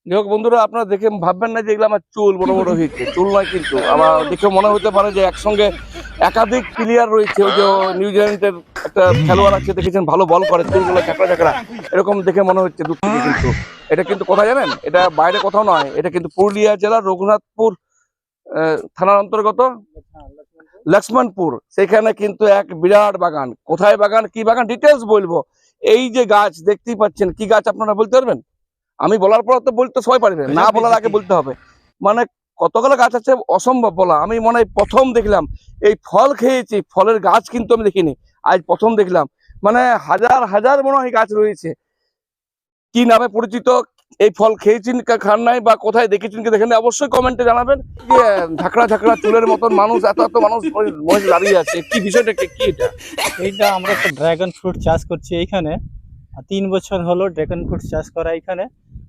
যাই হোক বন্ধুরা, আপনারা দেখে ভাববেন না যে এগুলো আমার চুল বড় বড় হয়েছে, চুল নয় কিন্তু। আমার দেখে মনে হতে পারে যে একসঙ্গে একাধিক প্লেয়ার রয়েছে। ওই যে নিউজিল্যান্ডের একটা খেলোয়াড় আছে, দেখেছেন, ভালো বল করে, চুলগুলো ঝাঁকড়া ঝাঁকড়া, এরকম দেখে মনে হচ্ছে দূর থেকে। কিন্তু এটা কিন্তু কোথায় জানেন? এটা বাইরে কোথাও নয়, এটা কিন্তু পুরুলিয়া জেলার রঘুনাথপুর থানার অন্তর্গত লক্ষ্মণপুর। সেখানে কিন্তু এক বিরাট বাগান। কোথায় বাগান, কি বাগান, ডিটেলস বলবো। এই যে গাছ দেখতেই পাচ্ছেন, কি গাছ আপনারা বলতে পারবেন? আমি বলার পর তো বলতে সবাই পারবে, না বলার আগে বলতে হবে। মানে কতগুলো গাছ আছে অসম্ভব বলা। আমি মনে হয় প্রথম দেখলাম এই ফল খেয়েছি, ফলের গাছ কিন্তু আমি দেখিনি, আজ প্রথম দেখলাম। মানে হাজার হাজার মনে হয় গাছ রয়েছে। কি নামে পরিচিত, এই ফল খেয়েছেন খান নাই, বা কোথায় দেখেছেন কি দেখেন, অবশ্যই কমেন্টে জানাবেন। যে ঝাঁকড়া ঝাঁকড়া চুলের মতন মানুষ, এত এত মানুষ মনে দাঁড়িয়ে আছে, কি বিষয়টা, কি এটা? এইটা আমরা তো ড্রাগন ফ্রুট চাষ করছি এইখানে। 3 বছর হলো ড্রাগন ফ্রুট চাষ করা এখানে।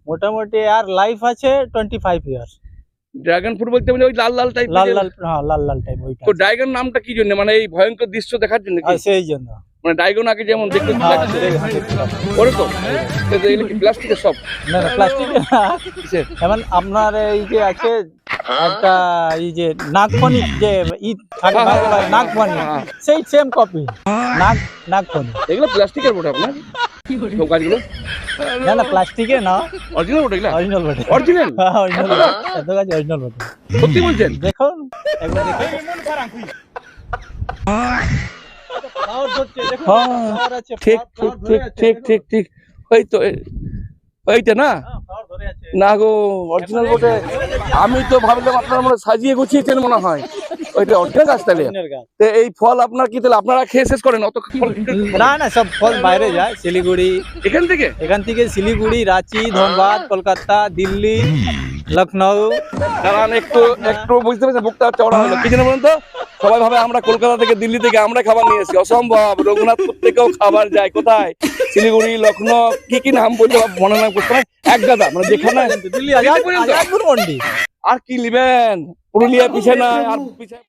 মোটামুটি আর লাইফ আছে 25 ইয়ার্স। ড্রাগন ফ্রুট বলতে মানে ওই লাল লাল টাইপ, লাল লাল, হ্যাঁ লাল লাল টাইপ ওইটা। তো ড্রাগন নামটা কি জন্য? মানে এই ভয়ঙ্কর দৃশ্য দেখার জন্য কি? সেই জন্য। মানে ড্রাগন আগে যেমন দেখতে হ্যাঁ, লাগছে, দেখতে পাচ্ছি। ওরে তো এগুলো কি প্লাস্টিকের সব? না না, প্লাস্টিক না। কিসের? যেমন আপনার এই যে আছে একটা এই যে নাগফনি, যে থাকে নাগফনি, সেই সেম কপি নাগফনি। এগুলো প্লাস্টিকের বটে আপনার সব গাছগুলো? না না, প্লাস্টিকের না, অরিজিনাল বটে এগুলা? অরিজিনাল বটে। অরিজিনাল? অরিজিনাল, এত গাছ অরিজিনাল বটে। সত্যি বলছেন? দেখুন একবার দেখুন। হ্যাঁ, ঠিক ঠিক ঠিক ঠিক ঠিক ঠিক, ওই তো ওইটা না? না গো, অরিজিনাল বটে। আমি তো ভাবলাম আপনার মনে হয় সাজিয়ে গুছিয়েছেন মনে হয়। ওইটা অরিজিনাল গাছ তাহলে। তো এই ফল আপনার কি তাহলে আপনারা খেয়ে শেষ করেন? অত ফল না না, সব ফল বাইরে যায়, শিলিগুড়ি, এখান থেকে শিলিগুড়ি, রাঁচি, ধনবাদ, কলকাতা, দিল্লি, লখনৌ। কারণ একটু একটু বুঝতে পেরেছেন, বুকটা চওড়া হলো কি জন্য বলুন তো? সবাই ভাবে আমরা কলকাতা থেকে, দিল্লি থেকে আমরা খাবার নিয়ে এসেছি। অসম্ভব। রঘুনাথপুর থেকেও খাবার যায়। কোথায়? শিলিগুড়ি, লখনৌ, কি কি নাম বলতে মনে নাম করতে হয়, এক গাদা, মানে যেখানে দিল্লি আজাদপুর মন্ডি। আর কি নিবেন, পুরুলিয়া পিছে না আর পিছে।